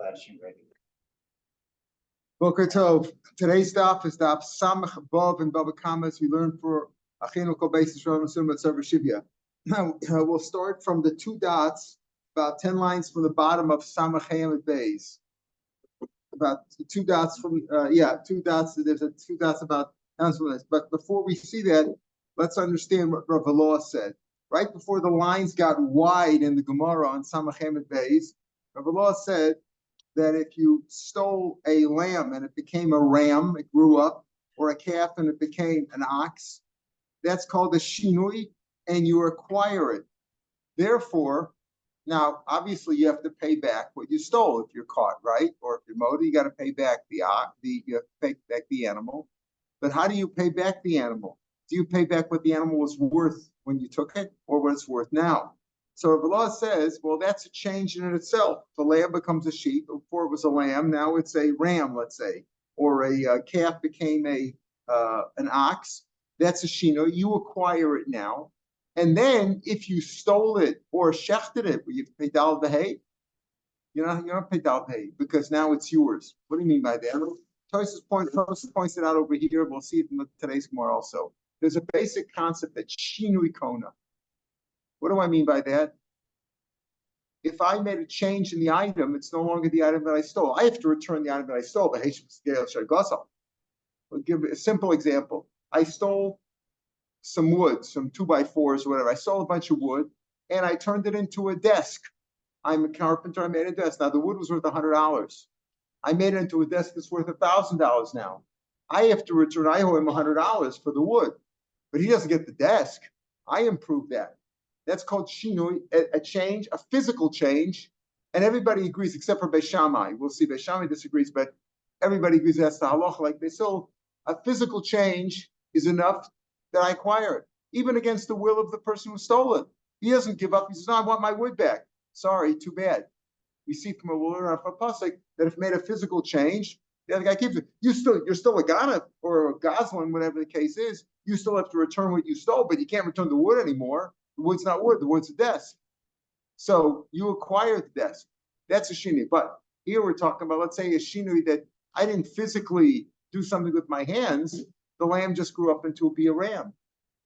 flashing ready. Boker Tov. Today's daf is daf Samach Bov and Bava Kamas. We learned for Achinu Kol Beis Yisrael Nesum Batzav Shivya. Now we'll start from the two dots, about 10 lines from the bottom of Samach Hayomi Beis. About 2 dots from 2 dots. There's 2 dots about this. But before we see that, let's understand what Rav Meir said. Right before the lines got wide in the Gemara on Samach Hayomi Beis, Rav Meir said that if you stole a lamb and it became a ram, it grew up, or a calf and it became an ox, that's called a shinui, and you acquire it. Therefore, now obviously you have to pay back what you stole if you're caught, right? Or if you're motor, you got to pay back you have to pay back the animal. But how do you pay back the animal? Do you pay back what the animal was worth when you took it, or what it's worth now? So Rav Meir says, well, that's a change in itself. The lamb becomes a sheep. Before it was a lamb, now it's a ram, let's say, or a calf became an ox. That's a shino. You acquire it now, and then if you stole it or shechted it, you have to pay dal v'hei. You don't pay dal v'hei because now it's yours. What do you mean by that? Tosfos points it out over here. We'll see it in today's Gemara also. There's a basic concept that shinui kona. What do I mean by that? If I made a change in the item, it's no longer the item that I stole. I have to return the item that I stole. I'll give a simple example. I stole some wood, some 2x4s or whatever. I stole a bunch of wood and I turned it into a desk. I'm a carpenter. I made a desk. Now the wood was worth $100. I made it into a desk that's worth $1,000 now. I have to return. I owe him $100 for the wood, but he doesn't get the desk. I improved that. That's called shinui, a change, a physical change, and everybody agrees except for Beis Shammai. We'll see Beis Shammai disagrees, but everybody agrees that's the halacha. Like they still, a physical change is enough that I acquire it, even against the will of the person who stole it. He doesn't give up. He says, "No, I want my wood back." Sorry, too bad. We see from a ruler of a pasuk that if made a physical change, the other guy keeps it. You're still a Ghana or a Goslin, whatever the case is. You still have to return what you stole, but you can't return the wood anymore. The wood's not wood, the wood's a desk. So you acquire the desk. That's a shinui. But here we're talking about, let's say, a shinui that I didn't physically do something with my hands. The lamb just grew up into a ram,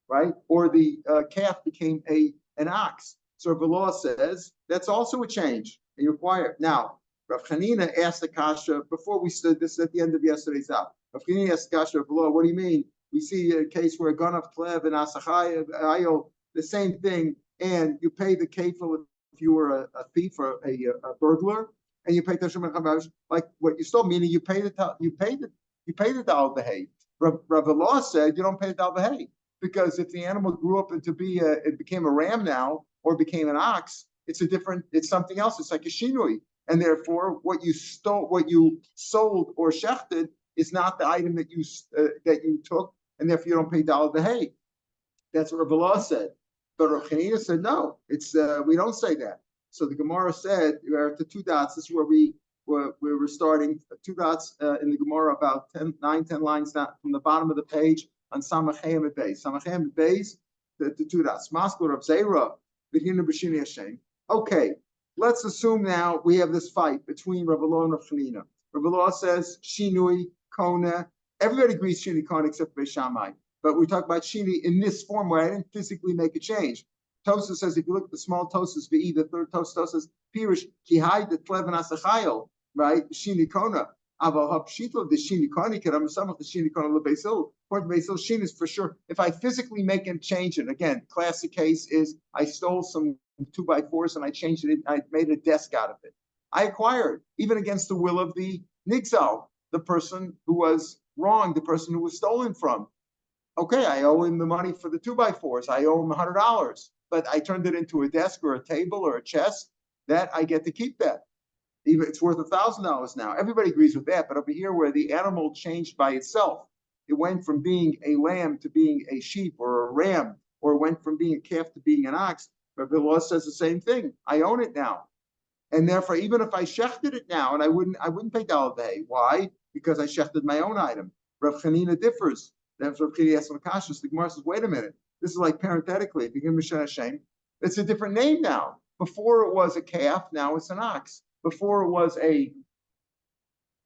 right? Or the calf became an ox. So Rav Meir says that's also a change, and you acquire it. Now, Rav Chanina asked the kasha, before we stood this at the end of yesterday's out. Rav Chanina asked the kasha, Rav Meir, what do you mean? We see a case where a ganav tlev and asachai ayol, the same thing, and you pay the kefil if you were a thief or a burglar, and you pay tashum like what you stole, meaning you pay the dal v'hei. Rav Meir said you don't pay the dal v'hei because if the animal grew up into it became a ram now or became an ox, it's something else. It's like a shinui, and therefore what you stole, what you sold or shechted is not the item that you took, and therefore you don't pay dal v'hei. That's what Rav Meir said. But Rav Chanina said, no, it's we don't say that. So the Gemara said, we're at the 2 dots. This is where we were starting. 2 dots in the Gemara, about 10 lines down from the bottom of the page on Samach Hayomi Beis. Samach Hayomi Beis, the 2 dots. Maskul Rav Zera, V'hinu b'shini Hashem. Okay, let's assume now we have this fight between Rav Meir and Rav Chanina. Rav Meir says, Shinui, Kona. Everybody agrees Shinui, Kona, except Beis Shammai. But we talk about shini in this form where I didn't physically make a change. Tosfos says, if you look at the small Tosfos, the third Tosfos says, Pirish, Kihai the Tlev and Asachayel, right? Shini Kona. Aval Hapshito, the Shini Kona, Kedam Samach, the Shini Kona, Lebesil. According to Beis Shin is for sure. If I physically make a change, and again, classic case is I stole some 2x4s and I changed it, I made a desk out of it. I acquired, even against the will of the Nigzal, the person who was wrong, the person who was stolen from. Okay, I owe him the money for the 2x4s. I owe him $100, but I turned it into a desk or a table or a chest. That I get to keep that. Even it's worth $1,000 now. Everybody agrees with that. But over here, where the animal changed by itself, it went from being a lamb to being a sheep or a ram, or it went from being a calf to being an ox. But the law says the same thing. I own it now, and therefore, even if I shechted it now, and I wouldn't pay dal v'hei. Why? Because I shechted my own item. Rav Chanina differs. That's what Chidi asked Makashis. The Gemara says, wait a minute. This is like parenthetically, begin Mishan Hashem. It's a different name now. Before it was a calf, now it's an ox. Before it was a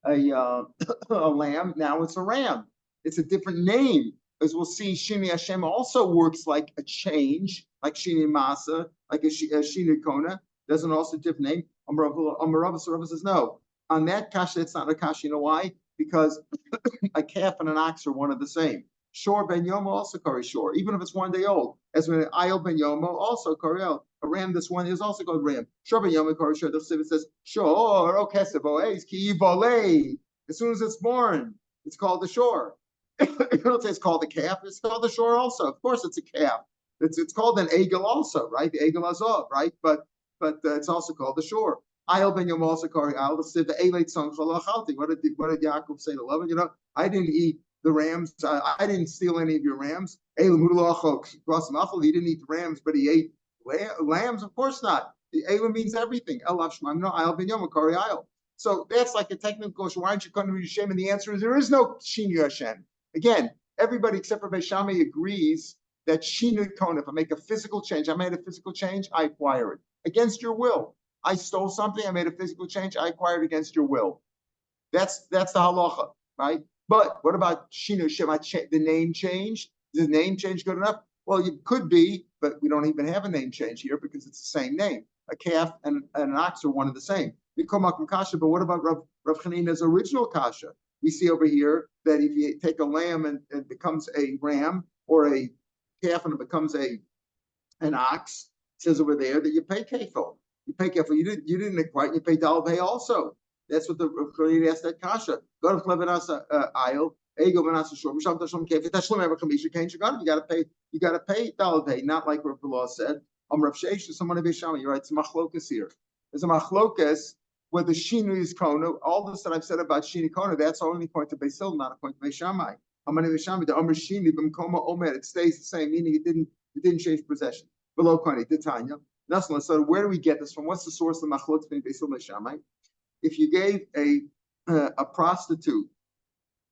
a lamb. Now it's a ram. It's a different name. As we'll see, Shini Hashem also works like a change, like Shini Masa, like a Shini Kona. There's an also different name. Rav says no. On that kasha, it's not a kasha. You know why? Because a calf and an ox are one of the same. Shor ben yomo also kari shor, even if it's 1 day old. As when ayel ben yomo also kari el. A ram this one is also called ram. Shor ben yomo kari shor. The Siva says shor o kesef oez ki volei. As soon as it's born, it's called the shor. You don't say it's called the calf. It's called the shor also. Of course, it's a calf. It's called an egel also, right? The egel azov, right? But it's also called the shor. Ayel ben yom also kari ayel. The Siva eleit son chalachalti. What did Yaakov say to Lavan? You know, I didn't eat the rams. I didn't steal any of your rams. He didn't eat the rams, but he ate lambs. Of course not. The Elam means everything. So that's like a technical question. Why aren't you coming to Hashem? And the answer is there is no Shinu Hashem. Again, everybody except for Beis Shammai agrees that Shinu Kona, if I make a physical change, I made a physical change, I acquire it against your will. I stole something, I made a physical change, I acquired it against your will. That's the halacha, right? But what about Shinu Hashem? The name changed. Is the name change good enough? Well, it could be, but we don't even have a name change here because it's the same name. A calf and an ox are one of the same. But what about Rav Chanina's original kasha? We see over here that if you take a lamb and it becomes a ram, or a calf and it becomes an ox, it says over there that you pay kefil. You pay kefil. You didn't acquire. You pay dalvei also. That's what the Rav Chanina asked that kasha. Go to Chlevenasa aisle. Ego benasa shor. Misham tashom kefil. Tashlum ever kamisha kain shagan. You got to pay dalvei, not like Rav Law said. Rav Sheish, someone of Beis Shammai. You're right. It's a machlokas here. There's a machlokas where the Shinu is Kona. All this that I've said about Shinu Kona, that's only point to Beis Hillel, not a point to Beis Shammai. Amani Beis Shammai, the Amr Shini b'mkoma Omer, it stays the same, meaning it didn't change possession. Below Kona, Titania. So where do we get this from? What's the source of the machlok between Beis Hillel and Beis Shammai? If you gave a prostitute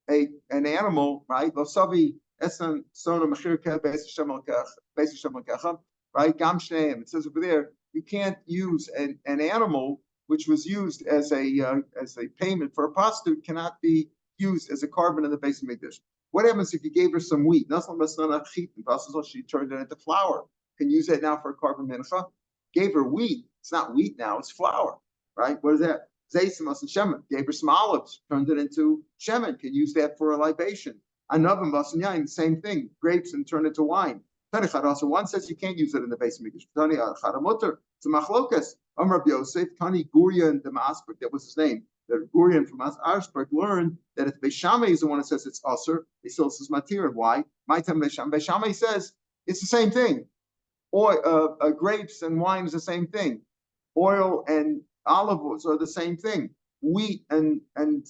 an animal, right? Losavi esan sona mechir keh beis Hashem l'kecha, right? Gam shneim. It says over there you can't use an animal which was used as a payment for a prostitute, cannot be used as a carbon in the base of Mikdash. What happens if you gave her some wheat? She turned it into flour. Can use that now for a carbon mincha. Gave her wheat. It's not wheat now. It's flour, right? What is that? Zaysimas and shemen. Gave her some olives. Turned it into shemen. Can use that for a libation. Another and yain, the same thing. Grapes and turn it to wine. Also, one says you can't use it in the base of Mikdash. It's a machlokas. Amar Yosef, Tani Gurian Damasberg, that was his name. The Gurian from Arsberg learned that if Beis Shammai is the one that says it's usher, he still says matir. Why? My time Beis Shammai says it's the same thing. Oil, grapes and wine is the same thing. Oil and olive oils are the same thing. Wheat and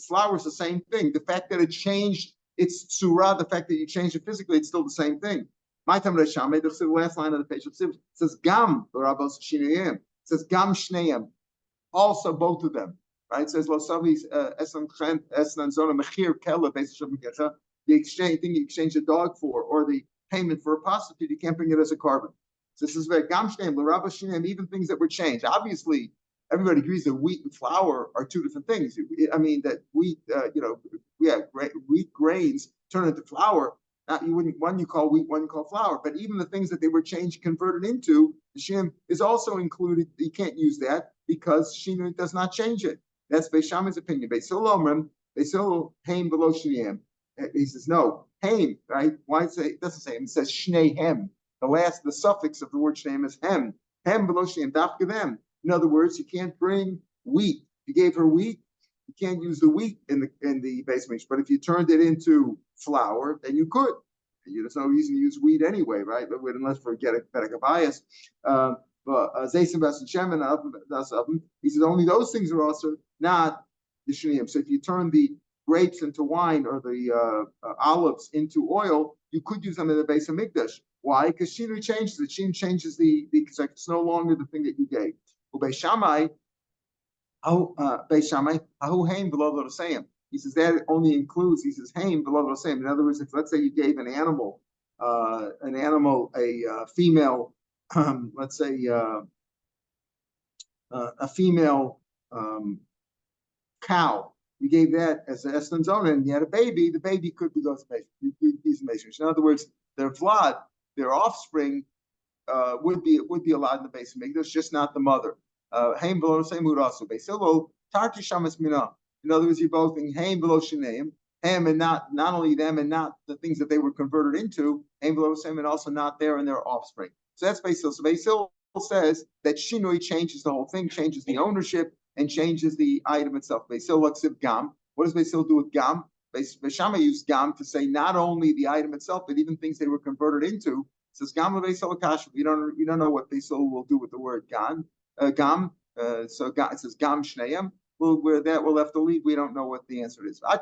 flour is the same thing. The fact that it changed its surah, the fact that you changed it physically, it's still the same thing. My time Beis Shammai, the last line of the page says Gam Rabbos Shinayim. It says Gam Shneim, also both of them, right? It says Lo Savi Eslan Zona Mechir Kela Beis Hashem L'kecha. The exchange thing you exchange a dog for, or the payment for a prostitute, you can't bring it as a carbon. So this is very Gam Shneim, Rabbos Shneim, even things that were changed. Obviously, everybody agrees that wheat and flour are two different things. I mean that wheat, wheat grains turn into flour. You wouldn't, one you call wheat, one you call flour, but even the things that they were changed, converted into, the shim is also included. You can't use that because shinu does not change it. That's Beis Shammai's opinion. Beis Hillel Omrim, Beis Hillel Haim below shneihem. He says no, Haim, right? Why it doesn't say him? It says shneihem. The suffix of the word shneihem is hem. Hem below shneihem. Dafka them. In other words, you can't bring wheat. You gave her wheat. You can't use the wheat in the base mix, but if you turned it into flour, then you could. There's no reason to use wheat anyway, right? But unless for get a better bias. But Zaysim and Shemin, he says only those things are also not the shniyim. So if you turn the grapes into wine or the olives into oil, you could use them in the base of mikdash. Why? Because shinu changes it. Shinu changes it's no longer the thing that you gave. Well, Beis Shammai, Ahu Haim below the same. He says that only includes, he says, Haim below the same. In other words, if let's say you gave an animal, a female, let's say a female cow you gave that as an Eston Zona, and you had a baby, the baby could be goes to in other words, their Vlad, their offspring, would be allowed in the base of Mikdash, just not the mother. Haim below same would also base. Tarki shamas mina. In other words, you're both in Haim below Shanaim, Ham and not only them and not the things that they were converted into, Haim below same and also not there and their offspring. So that's Basil. So Basil says that Shinui changes the whole thing, changes the ownership, and changes the item itself. Basil looks at Gam. What does Basil do with Gam? Beshama used Gam to say not only the item itself, but even things they were converted into. It says Gam Basil Akash. You don't know what Basil will do with the word Gam. Gam. So it says Gam Shneim. Where that we'll have to leave, we don't know what the answer is. Now,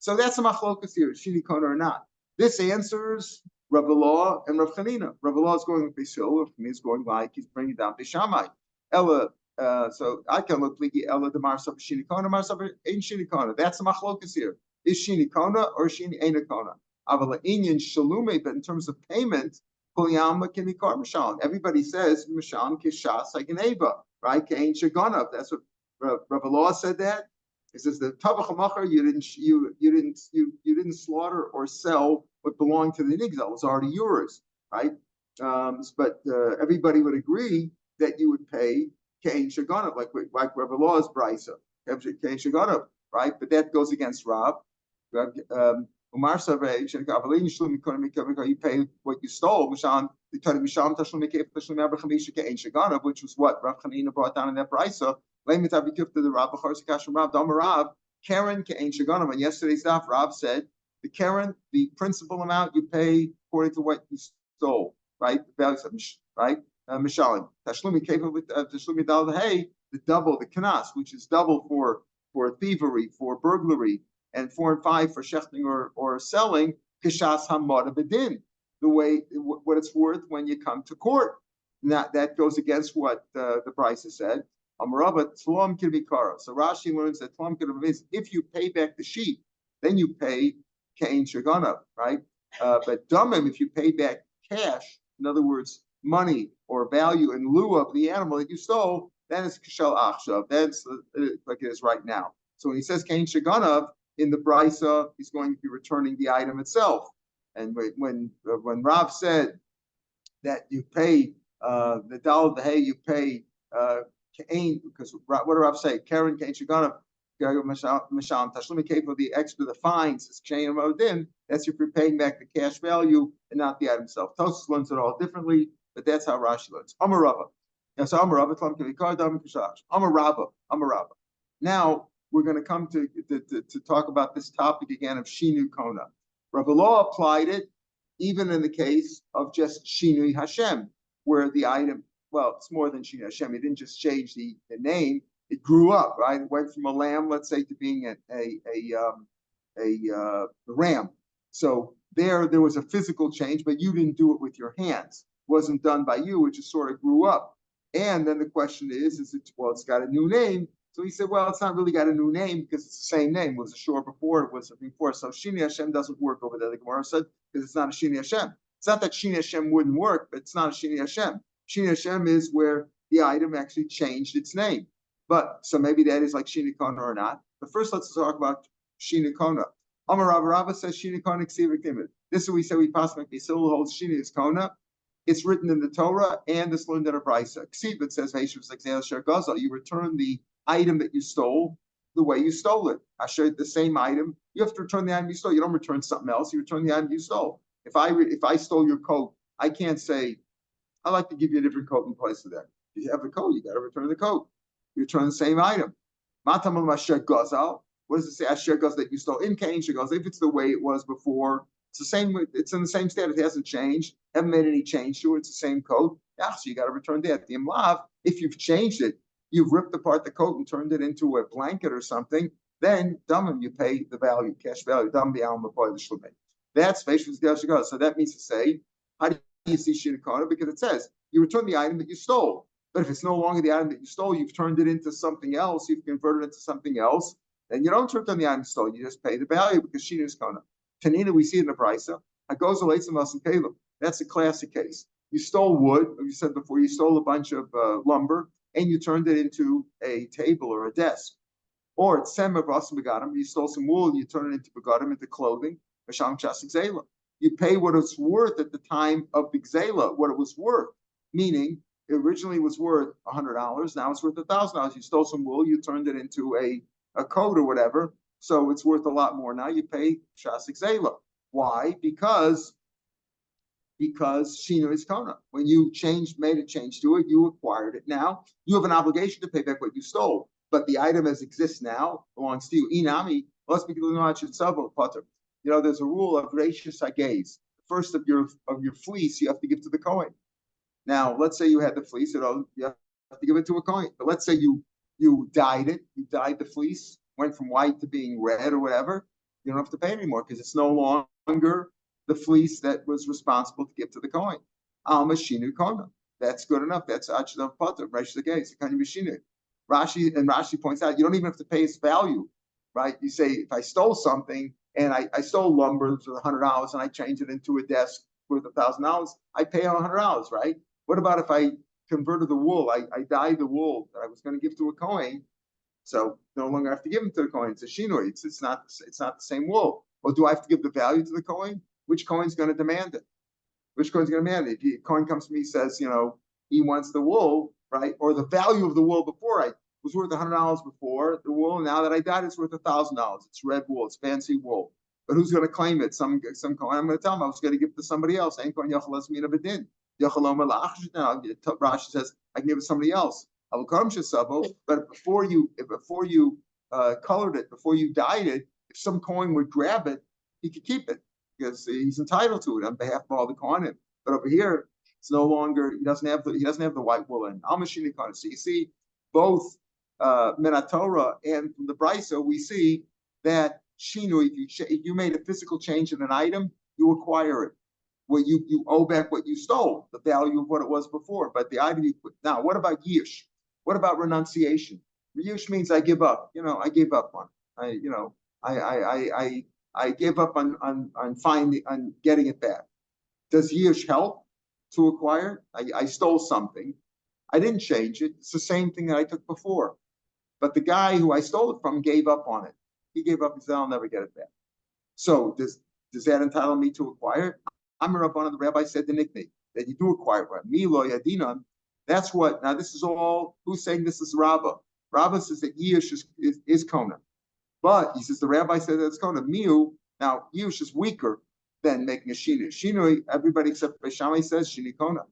so that's a machlokas here, Shinikona or not. This answers Rav Law and Rav Chanina. Rav Law is going with Basil, Rav Chanina is going like he's bringing down Bishamai. Ella, so I can look ligi Ella the Marsab Shinikona, Marsab ain't Shinikona. That's a machlokas here. Is Shinikona or Shini Ainakona? Avala Inyan Shalume, but in terms of payment, everybody says Misham Kishas Haganeva, right? Kain Shaganav. That's what Rav Law said. That it says the Tavachamacher you didn't slaughter or sell what belonged to the nigzal. It was already yours, right? But everybody would agree that you would pay Kain Shaganav, like Rav Law's brisa, Kain Shaganav, right? But that goes against Rav. Umar Savay, you pay what you stole, which was what Rav Chanina brought down in that brisa. The Rav Karen Ke'en Shaganim. On yesterday's daf, Rav said the Karen, the principal amount you pay according to what you stole, right? The value of right? Mishalim. Tashlumi capable with Tashlumi Dal the double, the Kanas, which is double for thievery, for burglary, and 4 and 5 for shechting or selling, kishas hamad bedin, the way what it's worth when you come to court. Now that goes against what the price has said. Amarava tlom kibikara. So Rashi learns that tlom kibikara means if you pay back the sheep, then you pay kain shaganav, right? But damim, if you pay back cash, in other words, money or value in lieu of the animal that you stole, then it's kishal achshav. That's like it is right now. So when he says kain shaganav, in the brisa, he's going to be returning the item itself. And when Rav said that you pay the dal the hay, you pay kain, because what do Rav say? Karen kain shaganav masham tashlumi kefa, the extra, the fines is kain modin. That's if you're paying back the cash value and not the item itself. Tosfos learns it all differently, but that's how Rashi learns. Amarava. So Amarava tlam kevikar dam kishash. Amarava. Now we're going to come to talk about this topic again of Shinu Kona. Rav Law applied it even in the case of just Shinui Hashem, where the item, well, it's more than Shinui Hashem. It didn't just change the name. It grew up, right? It went from a lamb, let's say, to being a ram. So there was a physical change, but you didn't do it with your hands. It wasn't done by you. It just sort of grew up. And then the question is it's got a new name. So he said, well, it's not really got a new name because it's the same name. It was a Shiur before, it was something before. So Shini Hashem doesn't work over there, the Gemara said, because it's not a Shini Hashem. It's not that Shini Hashem wouldn't work, but it's not a Shini Hashem. Shini Hashem is where the item actually changed its name. But, so maybe that is like Shini Kona or not. But first, let's talk about Shini Kona. Amar Rava says Shini Kona Ksivik Timid. This is what we say, we pass like Basil holds Shini is Kona. It's written in the Torah and it's learned in a brisa. Ksiv, it says, you return the item that you stole the way you stole it. I showed the same item. You have to return the item you stole. You don't return something else. You return the item you stole. If I stole your coat, I can't say, I'd like to give you a different coat in place of that. If you have a coat, you got to return the coat. You return the same item. What does it say? Asher gazal that you stole in Kain shagazal. If it's the way it was before, it's the same. It's in the same state. It hasn't changed. Haven't made any change to it. It's the same coat. So you got to return that. The imlav, if you've changed it, you've ripped apart the coat and turned it into a blanket or something, then damim, you pay the value, cash value. That's facial. So that means to say, how do you see Shinikana? Because it says you return the item that you stole. But if it's no longer the item that you stole, you've turned it into something else, you've converted it into something else, then you don't return the item you stole, you just pay the value because Shinikana. Tanina, we see it in the brisa. That's a classic case. You stole wood, as you said before, you stole a bunch of lumber, and you turned it into a table or a desk. Or it's sem of rasim begadim. You stole some wool, you turn it into begadim, into clothing. You pay what it's worth at the time of the gzela, what it was worth. Meaning, it originally was worth $100. Now it's worth $1,000. You stole some wool, you turned it into a coat or whatever. So it's worth a lot more. Now you pay shas gzela. Why? Because Shino is Kona. When you made a change to it, you acquired it. Now you have an obligation to pay back what you stole. But the item as exists now belongs to you. Inami, let's be potter. There's a rule of gracious agaze. First of your fleece, you have to give to the Kohen. Now, let's say you had the fleece, you have to give it to a Kohen. But let's say you dyed it, you dyed the fleece, went from white to being red or whatever. You don't have to pay anymore because it's no longer the fleece that was responsible to give to the Kohen. Alma Shinu Kona. That's good enough. That's Achadav Potter, Resh the Gaze, Kani Mishinu. Rashi points out you don't even have to pay its value, right? You say if I stole something and I stole lumber for $100 and I change it into a desk worth $1,000, I pay $100, right? What about if I converted the wool? I dyed the wool that I was going to give to a Kohen, so no longer have to give it to the Kohen. It's a shinoi. It's not the same wool. Or do I have to give the value to the Kohen? Which Kohen's going to demand it? Which Kohen's going to demand it? If the Kohen comes to me and says, he wants the wool, right? Or the value of the wool before I was worth $100 before the wool. Now that I dyed, it's worth $1,000. It's red wool. It's fancy wool. But who's going to claim it? Some Kohen. I'm going to tell him I was going to give it to somebody else. Rashi says I can give it to somebody else. But before you colored it, before you dyed it, if some Kohen would grab it, he could keep it because he's entitled to it on behalf of all the Kohanim. But over here, it's no longer. He doesn't have the white wool in. Al-Mashini Kohen. So you see, both Minatorah and from the Brisa, we see that Shinu, if you made a physical change in an item, you acquire it. Well, you owe back what you stole, the value of what it was before. But the item you put. Now, what about Yish? What about renunciation? Yish means I give up. I gave up on it. I gave up on getting it back. Does Yish help to acquire? I stole something. I didn't change it. It's the same thing that I took before. But the guy who I stole it from gave up on it. He gave up and said, I'll never get it back. So does that entitle me to acquire it? I'm a Rabban, the rabbi said the nickname that you do acquire it. Milo Yadinan. That's what, now this is all, who's saying this is Rabbah? Rabbah says that Yish is Kona. But he says the rabbi said that it's Kona. Miu, now Yish is weaker than making a Shinu. Shinu, everybody except Beishamai says Shini Kona.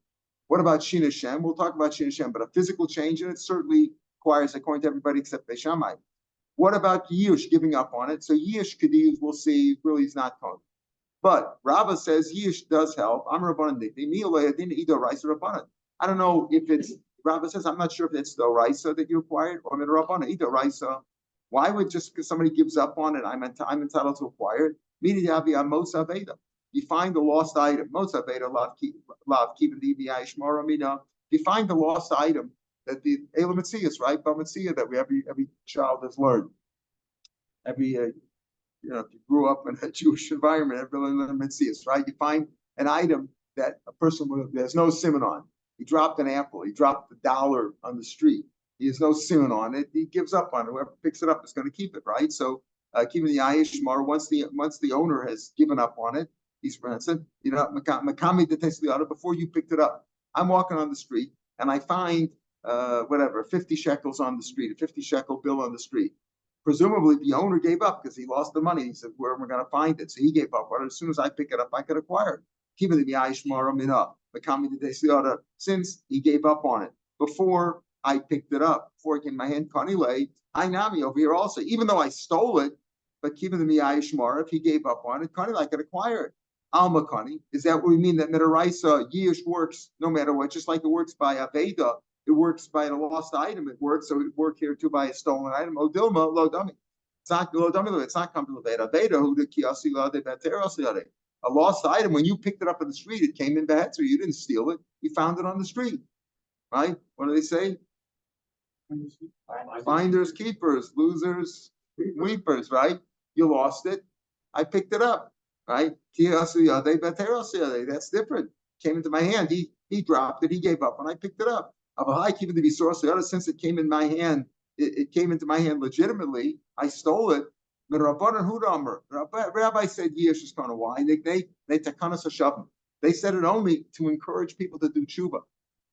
What about Shina Shem? We'll talk about Shina Shem, but a physical change in it certainly requires, according to everybody except Beishamai. What about Yish giving up on it? So Yish Kadiyus, we'll see, really is not Kona. But Rabbah says Yish does help. I'm Rabbanan. I don't know if it's, Rabbah says, I'm not sure if it's the Raisa that you acquired or Rabbanan. Either Raisa. Why would just because somebody gives up on it, I'm entitled to acquire it? You find the lost item. You find the lost item that the Elam Metzias, right? But Metzias that every child has learned. If you grew up in a Jewish environment, everyone learned Metzias, right? You find an item that a person there's no simon on. He dropped an apple. He dropped $1 on the street. He has no simon on it. He gives up on it. Whoever picks it up is going to keep it, right? So keeping the Ayish Shmar, once the owner has given up on it, he's ransomed. Makami the before you picked it up. I'm walking on the street and I find 50 shekels on the street, a 50 shekel bill on the street. Presumably the owner gave up because he lost the money. He said, where am I going to find it? So he gave up. But as soon as I pick it up, I could acquire it. Since he gave up on it before I picked it up, before it came in my hand, I nami over here also, even though I stole it, but keeping the miyayish mara, if he gave up on it, I could acquire it. Alma kani, is that what we mean that Midaraisa Yish works no matter what, just like it works by Aveda, it works by a lost item, it works, so it would work here too by a stolen item. Odilma, lo dummy. It's not lo dummy, it's not come to Aveda. Aveda, who the kiasi la de bateros. A lost item, when you picked it up in the street, it came in bad, so you didn't steal it, you found it on the street. Right? What do they say? Finders, keepers, losers, weepers, right? You lost it. I picked it up, right? That's different. Came into my hand. He dropped it. He gave up, and I picked it up. Since it came in my hand, it came into my hand legitimately. I stole it. But Rabbi said Yish is kind of why they takanas hashavim. They said it only to encourage people to do tshuva,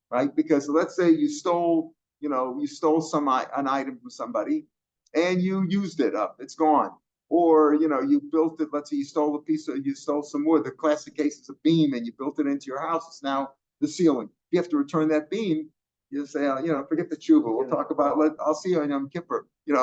right? Because let's say you stole an item from somebody, and you used it up, it's gone. Or you built it. Let's say you stole some wood. The classic case is a beam, and you built it into your house. It's now the ceiling. You have to return that beam. You say, forget the tshuva. We'll talk about. I'll see you on Yom Kippur. You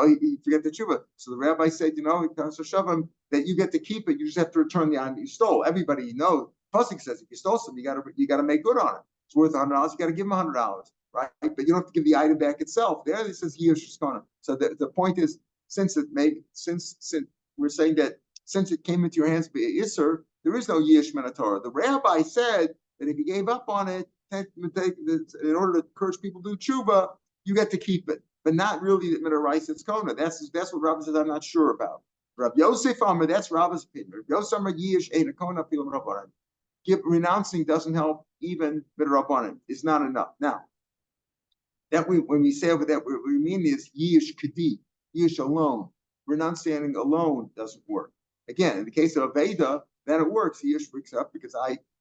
forget the tshuva. So the rabbi said, that you get to keep it. You just have to return the item you stole. Everybody Pasuk says if you stole something, you got to make good on it. It's worth $100. You got to give them $100, right? But you don't have to give the item back itself. There it says Yish Shkona. So the point is, since we're saying that since it came into your hands by Isser, there is no Yish Torah. The rabbi said that if you gave up on it, in order to encourage people to do tshuva, you get to keep it, but not really the Minarais it's Kona. That's what Rabbi says. I'm not sure about. Rabbi Yosef Amar, that's Rabbi's opinion. Rabbi Yosef Amar Yish Ein Kona Filim Rabbanan. Renouncing doesn't help even Rabbanan. It's not enough. Now, when we say over that, what we mean is Yish Kadi, Yish alone. Renunciating alone doesn't work. Again, in the case of Aveda, then it works. Yish freaks up because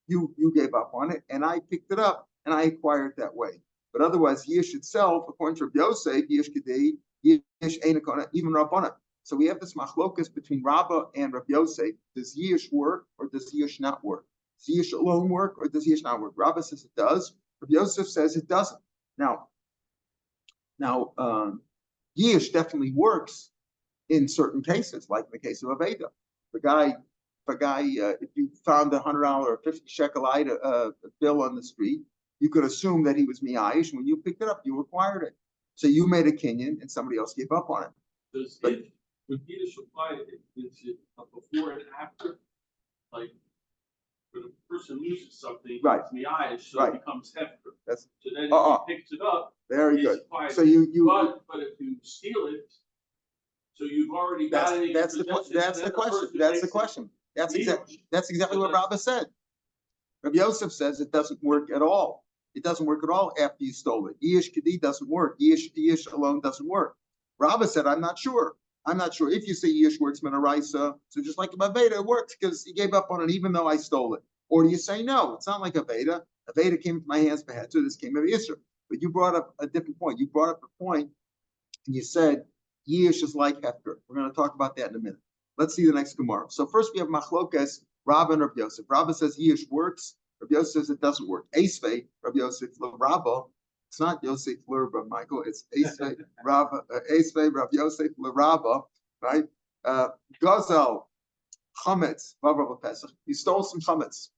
you gave up on it, and I picked it up, and I acquired it that way. But otherwise, Yish itself, according to Rabbi Yosef, Yish Kedei, Yish Einakona, even Rabbanan. So we have this machlokas between Rabbah and Rabbi Yosef. Does Yish work, or does Yish not work? Does Yish alone work, or does Yish not work? Rabbah says it does. Rabbi Yosef says it doesn't. Now, Yish definitely works in certain cases, like in the case of Aveda. If you found a $100 or 50 shekel bill on the street, you could assume that he was miyayish. When you picked it up, you acquired it. So you made a kinyan, and somebody else gave up on it. Would Yiddish apply? Is it a before and after? Like when a person loses something, right? It's miyayish, so right. It becomes hefker. That's so then if he picks it up. Very good. Acquired. So you but if you steal it. So you've already got it. That's the question. That's the question. That's exactly what Rabbah said. Rabbi Yosef says it doesn't work at all. It doesn't work at all after you stole it. Yish Kedi doesn't work. Yish alone doesn't work. Rabbah said, I'm not sure. If you say Yish works Menaraisa, so just like Aveda, it works because he gave up on it even though I stole it. Or do you say no? It's not like Aveda. Aveda came into my hands by Heter. This came of Yisr. But you brought up a different point. You brought up a point, and you said Yish is like Hefker. We're going to talk about that in a minute. Let's see the next Gemara. So first we have Machlokas, Rabbah and Rabbi Yosef. Rabbah says Yish works. Rabbi Yosef says it doesn't work. Esvei, Rabbi Yosef, Rabbah. It's not Yosef Lerba, Michael. It's Esvei, Rabbi Yosef, Rabbah, right? Gazel, Chametz, Vav Pesach. He stole some Chametz.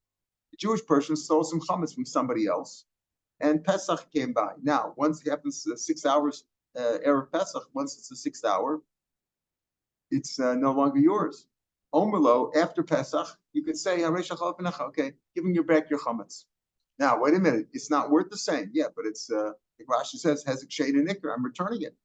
The Jewish person stole some Chametz from somebody else, and Pesach came by. Now, once it happens 6 hours, Erev Pesach, once it's the 6th hour, it's no longer yours. Omerlo, after Pesach, you could say, okay, give him back your chametz. Now, wait a minute, it's not worth the same. Yeah, but it's, like Rashi says, has a shade and ikr, I'm returning it.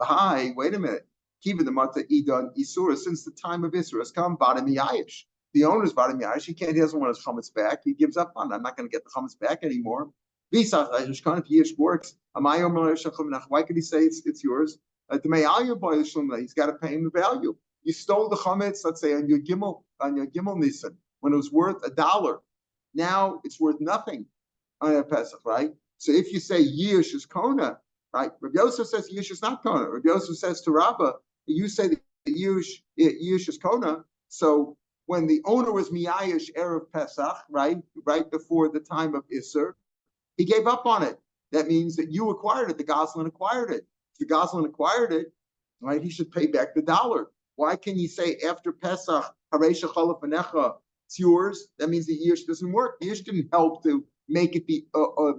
Hi, wait a minute. Kiva the mata idan isura, since the time of Isra has come, bada miyayish. The owner's bada miyayish, he doesn't want his chametz back, he gives up on it. I'm not going to get the chametz back anymore. If Yish works, why could he say it's yours? He's got to pay him the value. You stole the chametz, let's say on your gimel nisan, when it was worth $1. Now it's worth nothing on a Pesach, right? So if you say Yish is Kona, right? Rabbi Yosef says Yish is not Kona. Rabbi Yosef says to Rabbah, you say that Yish is Kona. So when the owner was Miyayish Erev Pesach, right before the time of Isser, he gave up on it. That means that you acquired it. The Goslin acquired it. If the Goslin acquired it, right, he should pay back the $1. Why can you say after Pesach, Haresha Chalafanecha, it's yours? That means the Yish doesn't work. Yish didn't help to make it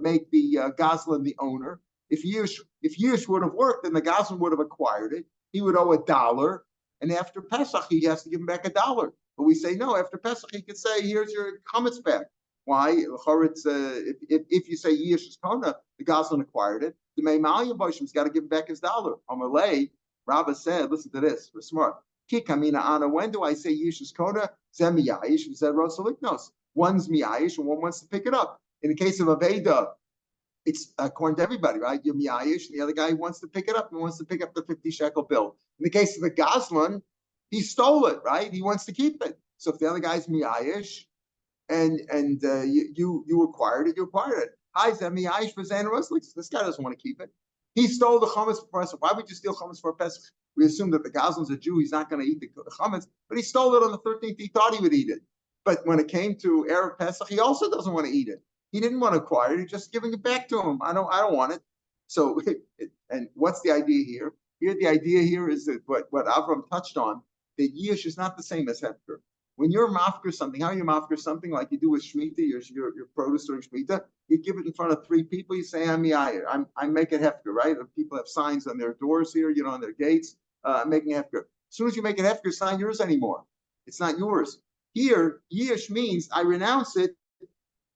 make the Goslin the owner. If Yish would have worked, then the Goslin would have acquired it. He would owe $1, and after Pesach he has to give him back $1. But we say no. After Pesach he could say, "Here's your chametz back." Why? If you say Yish is Kona, the Goslin acquired it. The Meimalya Boshim's got to give him back his $1. Amalei, Rabbah said, listen to this, we're smart. Kikamina Ana, when do I say Yish is Kona? Zem Miyayish, Zed Rosaliknos. One's Miyayish and one wants to pick it up. In the case of Aveda, it's according to everybody, right? You're miyayish, and the other guy wants to pick it up and wants to pick up the 50 shekel bill. In the case of the Goslin, he stole it, right? He wants to keep it. So if the other guy's miyayish and you acquired it, you acquired it. Hi, miyayish for Zanaroslik. This guy doesn't want to keep it. He stole the chametz for Pesach. Why would you steal chametz for Pesach? We assume that the Goslin's a Jew, he's not going to eat the chametz, but he stole it on the 13th. He thought he would eat it. But when it came to Erev Pesach, he also doesn't want to eat it. He didn't want to acquire it. He's just giving it back to him. I don't want it. So, and what's the idea here? The idea here is that what Avram touched on, that Yish is not the same as Hefker. When you're mafker something, how you mafker something like you do with Shemitah, your produce during Shemitah, you give it in front of 3 people, you say, I'm Yair, I'm making Hefker, right? And people have signs on their doors here, on their gates, making Hefker. As soon as you make it Hefker, it's not yours anymore. It's not yours. Here, Yish means I renounce it,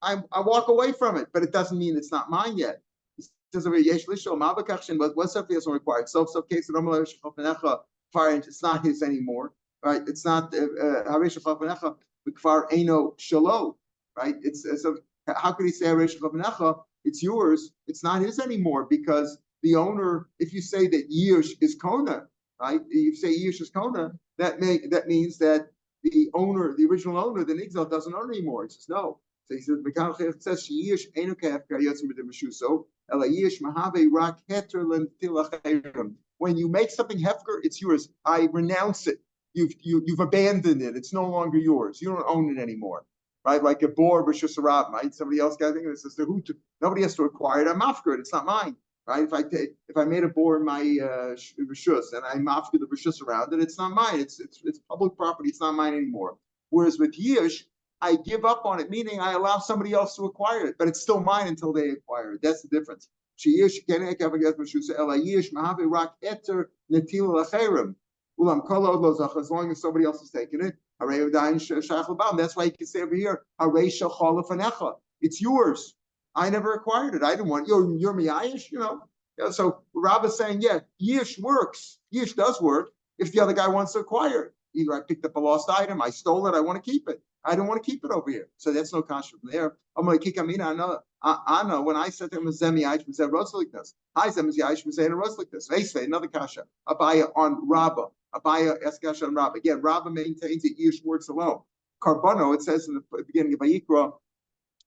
I walk away from it, but it doesn't mean it's not mine yet. It says over Yesh Lisho, Mabakachin, but what's up? It's required. So case it's not his anymore, right? It's not Haresh Chapanecha, Kfar Eino Shalo, right? It's so how could he say Haresh Chapanecha? It's yours. It's not his anymore because the owner. If you say that Yish is Kona, right? If you say Yish is Kona, that means that the owner, the original owner, the Nigzal doesn't own anymore. It says no. So he says, it says Yish Eino Kefka Yotzim B'Demishuso Ela Yish Mahave Rak Heter Lentilachayim. When you make something hefker, it's yours. I renounce it. You've abandoned it. It's no longer yours. You don't own it anymore, right? Like a bor b'shus harab, right? Somebody else got it. It says nobody has to acquire it. I'm after it. It's not mine, right? If I made a bor in my b'shus and I'm after the b'shus around it, it's not mine. It's public property. It's not mine anymore. Whereas with yish, I give up on it, meaning I allow somebody else to acquire it, but it's still mine until they acquire it. That's the difference. As long as somebody else is taking it, that's why you can say over here, it's yours. I never acquired it. I didn't want it. You're miyayish, So Rav is saying, yeah, yish works. Yish does work if the other guy wants to acquire it. Either I picked up a lost item, I stole it, I want to keep it. I don't want to keep it over here. So that's no kasha from there. I'm like, Anna, when I said to him, Zemi Aish was a Roslikness. Hi, Zemi Aish was a Roslikness. Veisve, another kasha. Abaya on Rabba. Abaya Eskasha on Rabba. Again, Rabba maintains that Yish works alone. Carbano, it says in the beginning of Vayikra,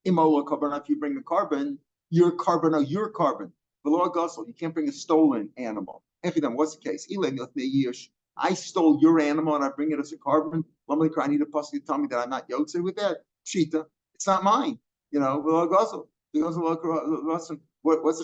Imola Carbon, if you bring the carbon, your carbon. Below Gussel, you can't bring a stolen animal. What's the case? I stole your animal and I bring it as a carbon. I need a pussy to tell me that I'm not yotze with that. Cheetah, it's not mine. What's the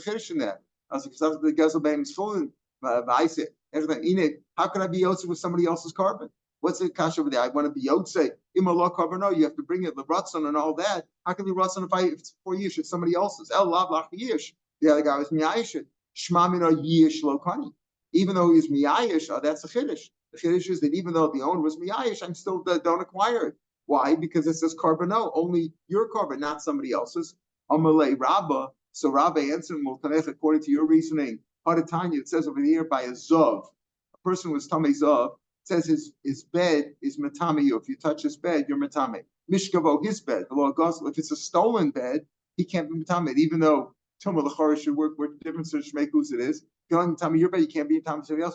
chiddush in that? I was like, the gazel bam is full. I said, how can I be yotze with somebody else's carbon? What's the kasha over there? I want to be yotze. Imala carbon. No, you have to bring it the ratzon and all that. How can be ratzon if it's for yish? It's somebody else's. El lav lach yish. The other guy was miyayish. Shma mina yish lokani. Even though he's miyayish, that's a chiddush. The chiddush is that even though the owner was miyayish, I'm still don't acquire it. Why? Because it says carbon, only your carbon, not somebody else's. Amalei Rabba. So Rabba answered, according to your reasoning, Hadatanya, it says over here by a zov. A person was tamei zov. It says his bed is matame you. If you touch his bed, you're matame. Mishkavo, his bed. The law goes, if it's a stolen bed, he can't be matame, even though Tumah L'chara should work with different such shmeikus it is. Your bed, you can't be in time somebody else.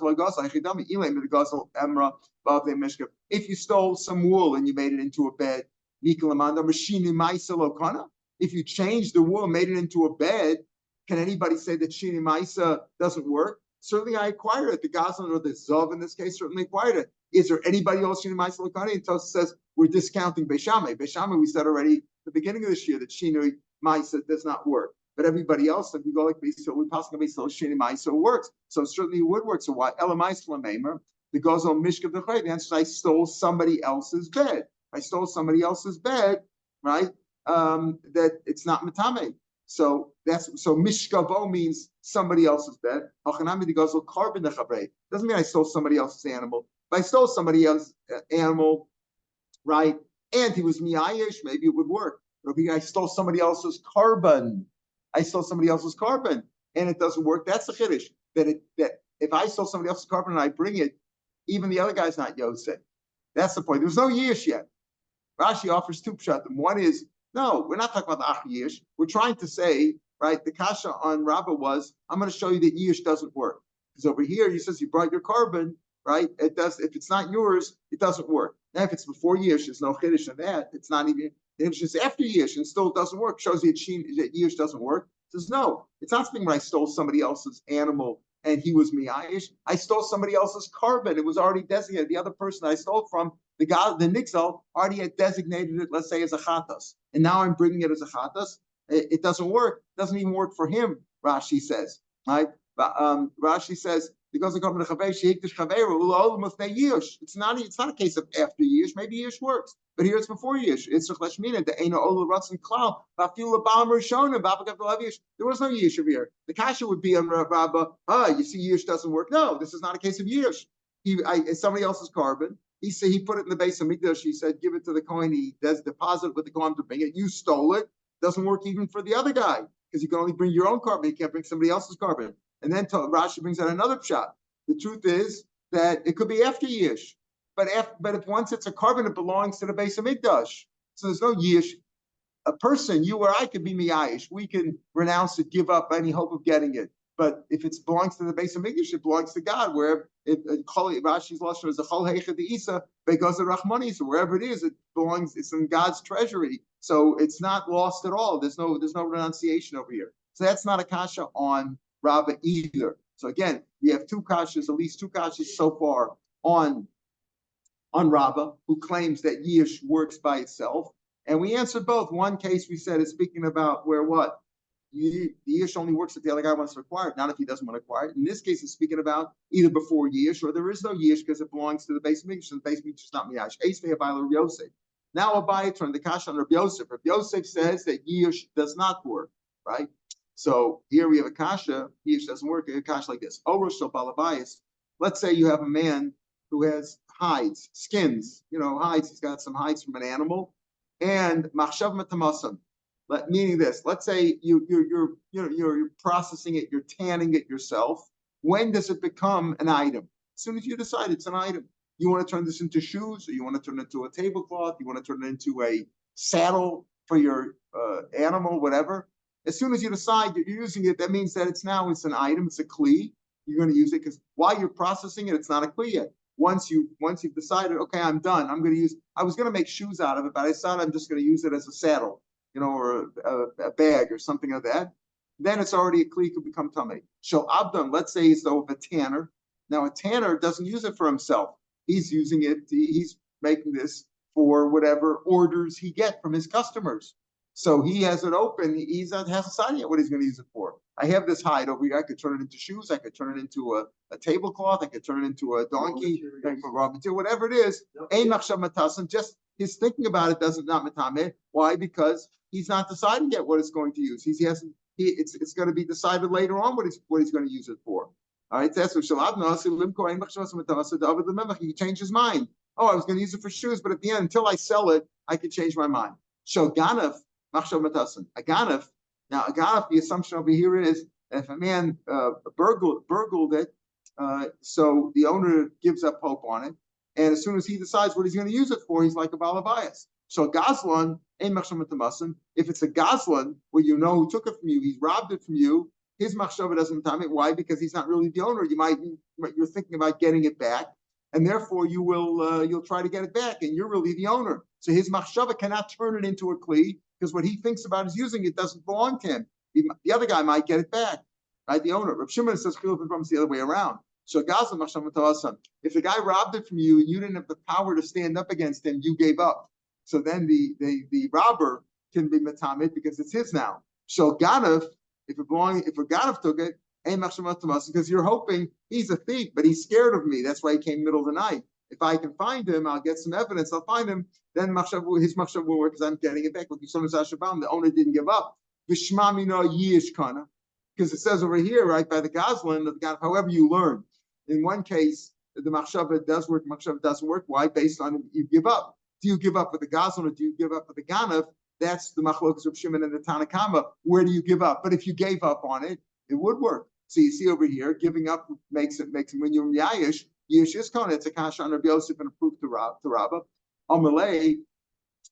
If you stole some wool and you made it into a bed, if you changed the wool and made it into a bed, can anybody say that Shini Maisa doesn't work? Certainly I acquired it. The Goslin or the Zav in this case certainly acquired it. Is there anybody else Shini Maisa Lokana? And Tosa says we're discounting Beishameh. Beishameh, we said already at the beginning of this year that Shini Maisa does not work. But everybody else, if we go like so we possibly so Shini Maisa works. So certainly it would work. So why Elamais Lamemer, the Gozal Mishkav the Chay, the answer is I stole somebody else's bed. I stole somebody else's bed, right? That it's not Matame. So Mishkavo means somebody else's bed. Hachanami the Gozal carbon the Chabrei. Doesn't mean I stole somebody else's animal. If I stole somebody else's animal, right, and he was miyayish, maybe it would work. But if I stole somebody else's carbon, and it doesn't work, that's the chiddush. That if I stole somebody else's carbon and I bring it, even the other guy's not yosef. That's the point. There's no yish yet. Rashi offers two pshatim. One is, no, we're not talking about the ach yish. We're trying to say right? The kasha on Rabbah was, I'm going to show you that Yish doesn't work. Because over here, he says you brought your carbon, right? It does. If it's not yours, it doesn't work. Now, if it's before Yish, there's no chiddush in that. It's not even. It's just after Yish and still doesn't work. Shows you that Yish doesn't work. It says no. It's not speaking when I stole somebody else's animal and he was miyayish. I stole somebody else's carbon. It was already designated. The other person I stole from, the guy, the nixel, already had designated it, let's say, as a chatas. And now I'm bringing it as a chatas. It doesn't work. It doesn't even work for him, Rashi says. Right? Rashi says, because of it's not a case of after Yish. Maybe Yish works, but here it's before Yish. It's Lashmina, the Eino Ola Ratzin Klau, Vafil Labam Rishonim, Yish. There was no Yish over here. The Kasha would be on Rabbah, you see Yish doesn't work. No, this is not a case of Yish. It's somebody else's carbon. He said he put it in the base of Mikdash. He said, give it to the Kohen. He does deposit with the Kohen to bring it. You stole it. Doesn't work even for the other guy because you can only bring your own carbon. You can't bring somebody else's carbon. And then Rashi brings out another shot. The truth is that it could be after Yish, but if once it's a carbon, it belongs to the base of Mikdash. So there's no Yish. A person, you or I, could be miyayish. We can renounce it, give up any hope of getting it. But if it belongs to the base of Mikdash, it belongs to God. Where Rashi's lashon is a chol heicha deisa because of Rachmani. So wherever it is, it belongs. It's in God's treasury. So it's not lost at all. There's no renunciation over here. So that's not a kasha on Rabbah either. So again, we have at least two kashas so far on Rabbah, who claims that Yish works by itself. And we answered both. One case we said is speaking about where what? The Yish only works if the other guy wants to acquire it, not if he doesn't want to acquire it. In this case, it's speaking about either before Yish or there is no Yish because it belongs to the base Mikdash, and the base Mikdash is not Miyash. Rav Yosef. Now Abai turned the kasha on Rav Yosef. Rav Yosef says that Yish does not work, right? So here we have a kasha, Yish doesn't work, a kasha like this. Orosh balabayas. Let's say you have a man who has hides, skins, hides. He's got some hides from an animal, and machshav matamasan. Meaning this. Let's say you're processing it, you're tanning it yourself. When does it become an item? As soon as you decide it's an item. You want to turn this into shoes, or you want to turn it into a tablecloth, you want to turn it into a saddle for your animal, whatever. As soon as you decide you're using it, that means that it's an item, it's a kli. You're going to use it because while you're processing it, it's not a kli yet. Once you've decided, okay, I'm done. I was going to make shoes out of it, but I decided I'm just going to use it as a saddle, or a bag or something like that. Then it's already a kli, could become tamei. So abdam, let's say he's a tanner. Now a tanner doesn't use it for himself. He's using it. He's making this for whatever orders he gets from his customers. So he has it open. He hasn't decided yet what he's going to use it for. I have this hide over here. I could turn it into shoes. I could turn it into a tablecloth. I could turn it into a donkey, raw material, whatever it is. Just his thinking about it doesn't not matame. Why? Because he's not decided yet what it's going to use. It's going to be decided later on what he's going to use it for. All right, that's what he changed his mind. Oh, I was going to use it for shoes, but at the end, until I sell it, I could change my mind. So Ganav, Machshav Matasan. A Ganav, the assumption over here is if a man burgled it, so the owner gives up hope on it, and as soon as he decides what he's going to use it for, he's like a balabayas. So Gazlan, ain't Machshav Matamasan. If it's a Gazlan, where you know who took it from you, he's robbed it from you, his machshava doesn't time it. Why? Because he's not really the owner. You're thinking about getting it back, and therefore you'll try to get it back, and you're really the owner. So his machshava cannot turn it into a kli because what he thinks about is using it doesn't belong to him. The other guy might get it back, right? The owner. Rav Shimon says chiluf the other way around. So Gaza machshava ta'asan. If the guy robbed it from you and you didn't have the power to stand up against him, you gave up. So then the robber can be metamid because it's his now. So Ganav. If a Ganav took it, because you're hoping he's a thief, but he's scared of me. That's why he came middle of the night. If I can find him, I'll get some evidence. I'll find him. Then his machshav will work because I'm getting it back. The owner didn't give up. Because it says over here, right, by the Gazlan, of the Ganav, however you learn. In one case, the machshav does work, machshav doesn't work. Why? Based on you give up. Do you give up with the Gazlan or do you give up with the Ganav? That's the machlokas of Shimon and the Tanakama. Where do you give up? But if you gave up on it, it would work. So you see over here, giving up makes it when you're Yayish, Yish is Kona. It's a kasha on Rabbi Yosef and a proof to Rabbah. Amalei,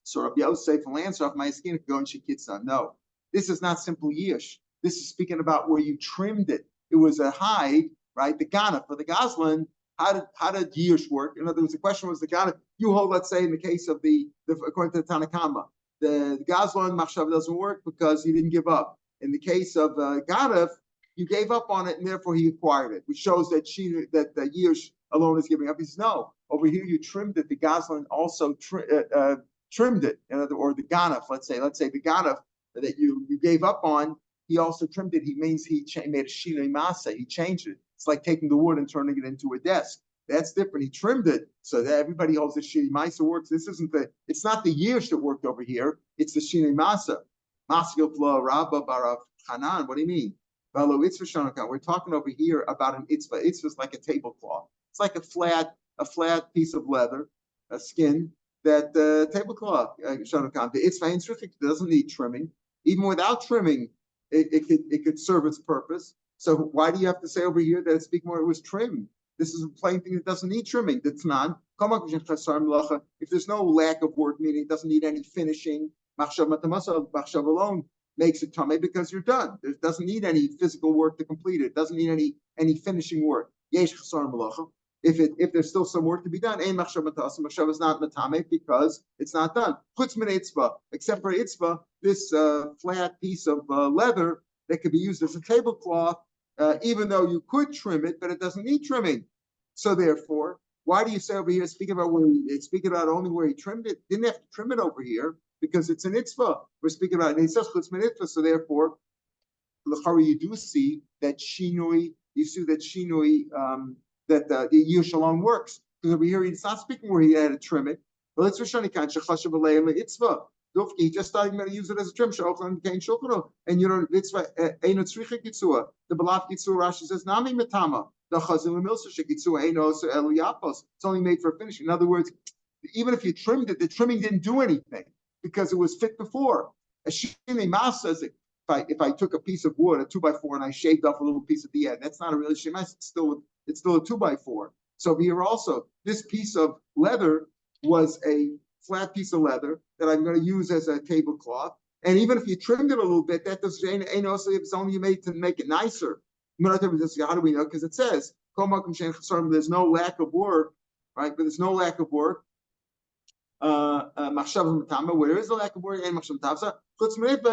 so Rabbi Yosef will answer off my skin if you go and Shekitza. No, this is not simple Yish. This is speaking about where you trimmed it. It was a hide, right? The Gana for the Goslin. How did Yish work? In other words, the question was the Gana. You hold, let's say, in the case of the according to the Tanakama, the Goslin Machshav doesn't work because he didn't give up. In the case of Ganav, you gave up on it and therefore he acquired it, which shows that the Yish alone is giving up. He says, no, over here you trimmed it. The Goslin also trimmed it, or the Ganav, let's say the Ganav that you gave up on, he also trimmed it. He means he made a shinoi masa. He changed it. It's like taking the wood and turning it into a desk. That's different. He trimmed it so that everybody holds the shinoi masa works. It's not the Yish that worked over here. It's the shinoi masa. Maskil Pla Rabba Barav Hanan. What do you mean? We're talking over here about an itzvah. Itzvah is like a tablecloth. It's like a flat piece of leather, a skin, that tablecloth. The itzvah doesn't need trimming. Even without trimming, it could serve its purpose. So why do you have to say over here that it's speaking more it was trimmed? This is a plain thing that doesn't need trimming. That's not. If there's no lack of work, meaning it doesn't need any finishing, machshav alone makes it tamei because you're done. It doesn't need any physical work to complete it. It doesn't need any finishing work. If there's still some work to be done, machshav is not matame because it's not done. Except for itzvah, this flat piece of leather that could be used as a tablecloth, even though you could trim it, but it doesn't need trimming. So therefore, why do you say over here, speaking about only where he trimmed it? Didn't have to trim it over here because it's an itzvah. We're speaking about it. So therefore, you do see that shinui. You see that shinui. That the Yish alone works. Because over here, he's not speaking where he had to trim it. But let's itzvah. He just thought he going to use it as a trim. And you don't, it's the Balaf Kitzur Rashi says, Nami Matama. It's only made for finishing. In other words, even if you trimmed it, the trimming didn't do anything because it was fit before. A Shini Mas says it. If I took a piece of wood, a 2x4, and I shaved off a little piece at the end, that's not a real shemas. It's still a 2x4. So here also, this piece of leather was a flat piece of leather that I'm going to use as a tablecloth. And even if you trimmed it a little bit, that does ain't also if it's only made to make it nicer. How do we know? Because it says there's no lack of work, right? But there's no lack of work. Where is the lack of work?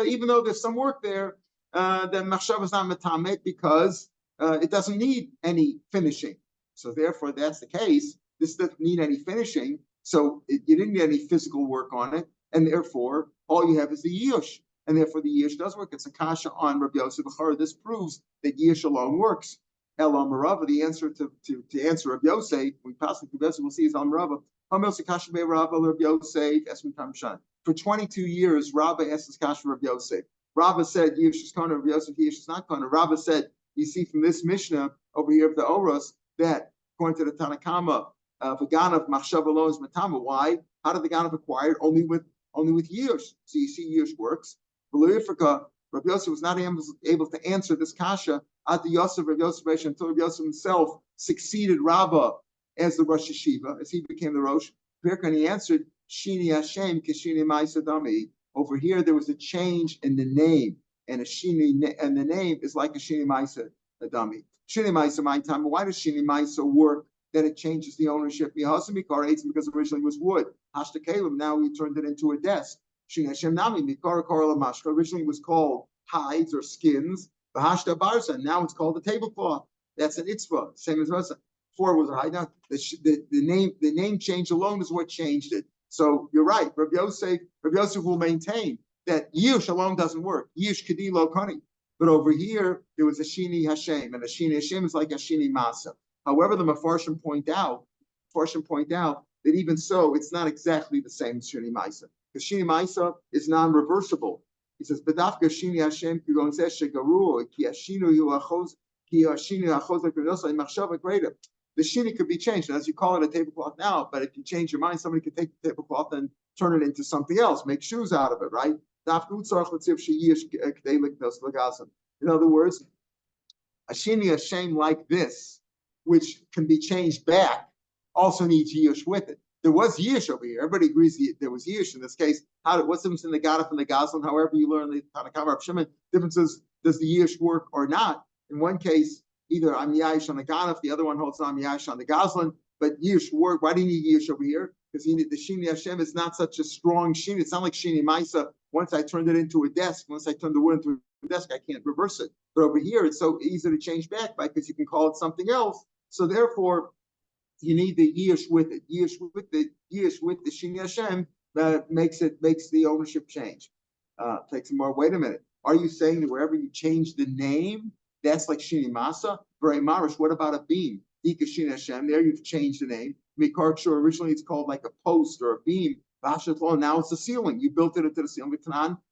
Even though there's some work there, then machshav is not matamet because it doesn't need any finishing. So therefore, that's the case. This doesn't need any finishing, so you didn't get any physical work on it, and therefore all you have is the yish, and therefore the yish does work. It's a kasha on Rabbi Yosef. This proves that yish alone works. Elam Rava, the answer to answer Rabbi Yosef, we pass it to Rabbi Yosef, we'll see is Elam Rava. For 22 years, Rabba asked this kasha Rabbi Yosef. Rabba said, yish is kana, Rabbi Yosef, yish is not kana. Rabba said, you see from this Mishnah over here of the Oros that according to the Tanakama, the Ganav Machshav alone is Matama. Why? How did the Ganav acquire it? Only with Yish. So you see Yish works. Rabbi Yosef was not able to answer this kasha at the Yosef Rabbi Yosef until Rabbi Yosef himself succeeded Rabba as the Rosh Yeshiva, as he became the Rosh. And he answered, Shini Hashem Kishini Maisadami. Over here there was a change in the name. And a shini, and the name is like a shini maisa, a dummy. Shini maisa, my time. Why does shini maisa work? Then it changes the ownership. Because originally it was wood. Hashta Kalem, now we turned it into a desk. Shini Hashem Nami, Mikara Karla Mashka. Originally it was called hides or skins. The Hashta Barsa, now it's called a tablecloth. That's an itzvah, same as Rasa. Before it was a hide. Now the name change alone is what changed it. So you're right. Rabbi Yosef will maintain that Yish alone doesn't work. Yish Kadi Lo Kani. But over here, there was a Shini Hashem, and a Shini Hashem is like a Shini Masa. However, the Mefarshim point out that even so, it's not exactly the same as Shini Masa. Because Shini Masa is non-reversible. He says, Bedafka Shini Hashem, the Shini could be changed. As you call it a tablecloth now, but if you change your mind, somebody could take the tablecloth and turn it into something else, make shoes out of it, right? In other words, a Shini Hashem like this, which can be changed back, also needs Yish with it. There was Yish over here. Everybody agrees there was Yish in this case. What's the difference in the Gadaf and the Goslin? However you learn the Tanakh Rav Shimon, differences does the Yish work or not? In one case, either I'm Yash on the Ganaf, the other one holds I'm Yash on the Goslin, but Yish work. Why do you need Yish over here? Because the Shini Hashem is not such a strong Shini. It's not like Shini Maisa. Once I turned it into a desk, once I turned the wood into a desk, I can't reverse it. But over here, it's so easy to change back by because you can call it something else. So therefore, you need the Yish with it. Yish with the Shini Hashem makes the ownership change. Takes more. Wait a minute. Are you saying that wherever you change the name, that's like Shini Masa? Very Marish. What about a beam? Ika Shini Hashem. There you've changed the name. Mikarkshu, originally it's called like a post or a beam. Now it's a ceiling. You built it into the ceiling.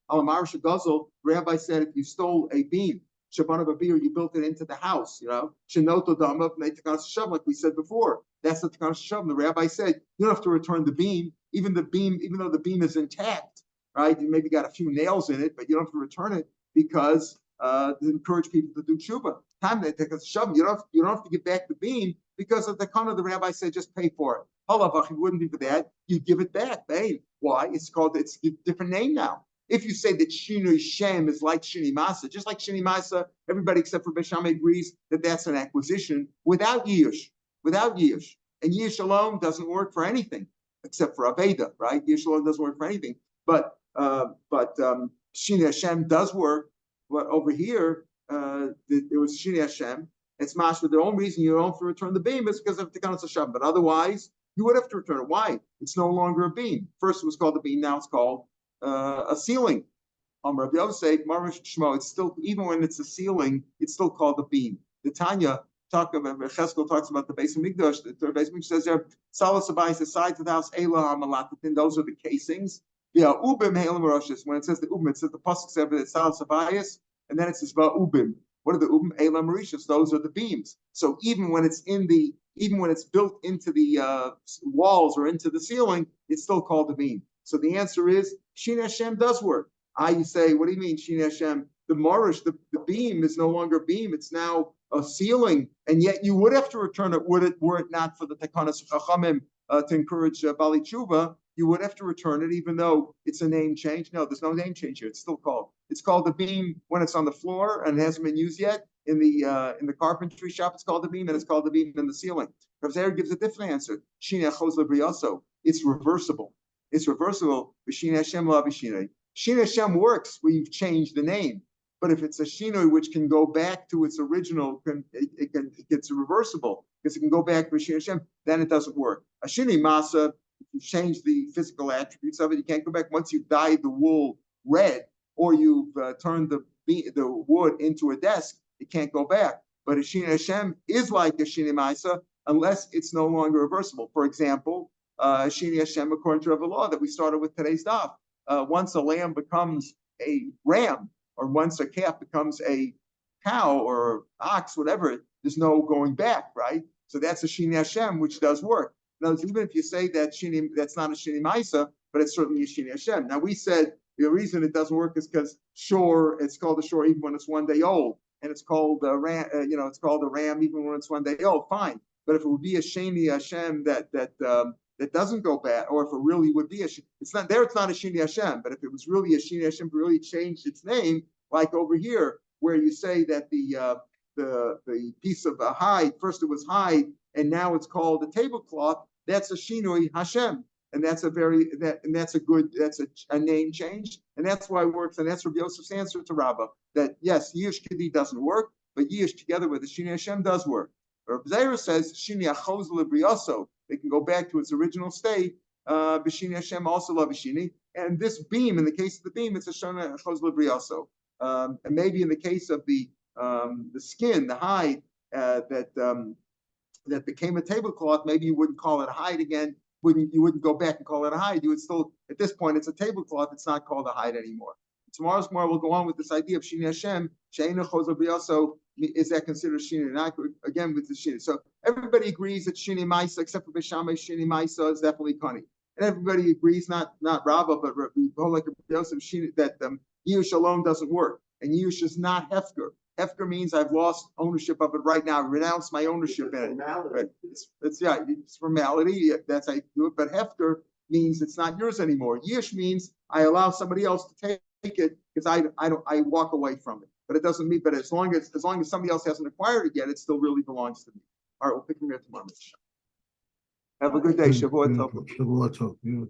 Alamarish Guzzle, Rabbi said if you stole a beam, Shabbat of you built it into the house, Shenoto Damav, like we said before. That's the Takanas Shav. The Rabbi said you don't have to return the beam, even though the beam is intact, right? You maybe got a few nails in it, but you don't have to return it because to encourage people to do tshuva. Time they take a shav, you don't have to give back the beam because of the kind the Rabbi said just pay for it. Halavach, it wouldn't be for that. You give it back. Hey, why? It's a different name now. If you say that Shinui Shem is like Shini Masa, just like Shini Masa, everybody except for Besham agrees that that's an acquisition without Yish. And Yish alone doesn't work for anything except for Aveda, right? Yish alone doesn't work for anything. But Shini Hashem does work. But over here, it was Shini Hashem. It's mashma. The only reason you don't have to return the beam is because of Tikanas Hashem. But otherwise, you would have to return it. Why? It's no longer a beam. First it was called a beam. Now it's called a ceiling. Rav Yosef, Marish Shmo. It's still, even when it's a ceiling, it's still called a beam. The Tanya Cheskel talks about the base of Mikdash. The third base of Mikdash says there, Salas Abayis, the sides of the house, Elah Malatatin. Those are the casings. Yeah, Ubim Halim Roshis. When it says the Ubim, it says the pasuk says that Salas Abayis, and then it says Va Ubim. What are the Ubim? Elah Marishas. Those are the beams. So even when it's built into the walls or into the ceiling, it's still called a beam. So the answer is Shini Hashem does work. You say, what do you mean Shini Hashem? The Marish, the beam is no longer a beam; it's now a ceiling, and yet you would have to return it. Were it not for the Takanas Chachamim to encourage Bali Tshuva, you would have to return it, even though it's a name change. No, there's no name change here. It's called the beam when it's on the floor and it hasn't been used yet. In the carpentry shop, it's called the beam, and it's called the beam in the ceiling. Rav Zer gives a different answer. Shini Achos Lebriyoso. It's reversible. Shini Hashem la b'shinei. Shini Hashem works where you've changed the name. But if it's a shinoi which can go back to its original, it gets reversible because it can go back to Shini Hashem, then it doesn't work. A Shini Masa, if you change the physical attributes of it, you can't go back. Once you've dyed the wool red or you've turned the wood into a desk, it can't go back. But a Shini Hashem is like a Shini Masa unless it's no longer reversible. For example, Shini Hashem, according to the law that we started with today's daf, once a lamb becomes a ram, or once a calf becomes a cow or ox, whatever, there's no going back, right? So that's a Shini Hashem, which does work. Now, even if you say that that's not a Shini Maisa, but it's certainly a Shini Hashem. Now, we said the reason it doesn't work is because it's called a shore even when it's 1 day old, and it's called a ram, it's called a ram even when it's 1 day old. Fine, but if it would be a Shini Hashem that doesn't go bad, or if it really would be it's not a Shini Hashem, but if it was really a Shini Hashem, really changed its name, like over here, where you say that the piece of hide, first it was hide, and now it's called a tablecloth, that's a Shinui Hashem. And that's a name change, and that's why it works, and that's Rabbi Yosef's answer to Rabbah, that yes, Yish Kidi doesn't work, but Yish together with the Shini Hashem does work. Rabbi Zera says Shini Achos Lebriyoso, they can go back to its original state. B'Shini Hashem also love B'Shini, and this beam, in the case of the beam, it's a Shana Achos Lebriyoso. And maybe in the case of the skin, the hide that became a tablecloth, maybe you wouldn't call it a hide again. You wouldn't go back and call it a hide. You would still, at this point, it's a tablecloth. It's not called a hide anymore. Tomorrow's more, we'll go on with this idea of Shini Hashem. She'ena Chosel B'Yoso, is that considered Shini? Not again with the Shini. So everybody agrees that Shini Maisa, except for Bishamay, Shini Maisa is definitely Kani. And everybody agrees, not Rabbah, but like Yosef, that Yush alone doesn't work. And Yush is not Hefker. Hefker means I've lost ownership of it right now. I renounce my ownership in it. Right. It's formality. That's how you do it. But Hefker means it's not yours anymore. Yish means I allow somebody else to take it because I walk away from it. but it doesn't mean, but as long as somebody else hasn't acquired it yet, it still really belongs to me. All right, we'll pick them here tomorrow. Have a good day. Shavua Tov. Shavua Tov.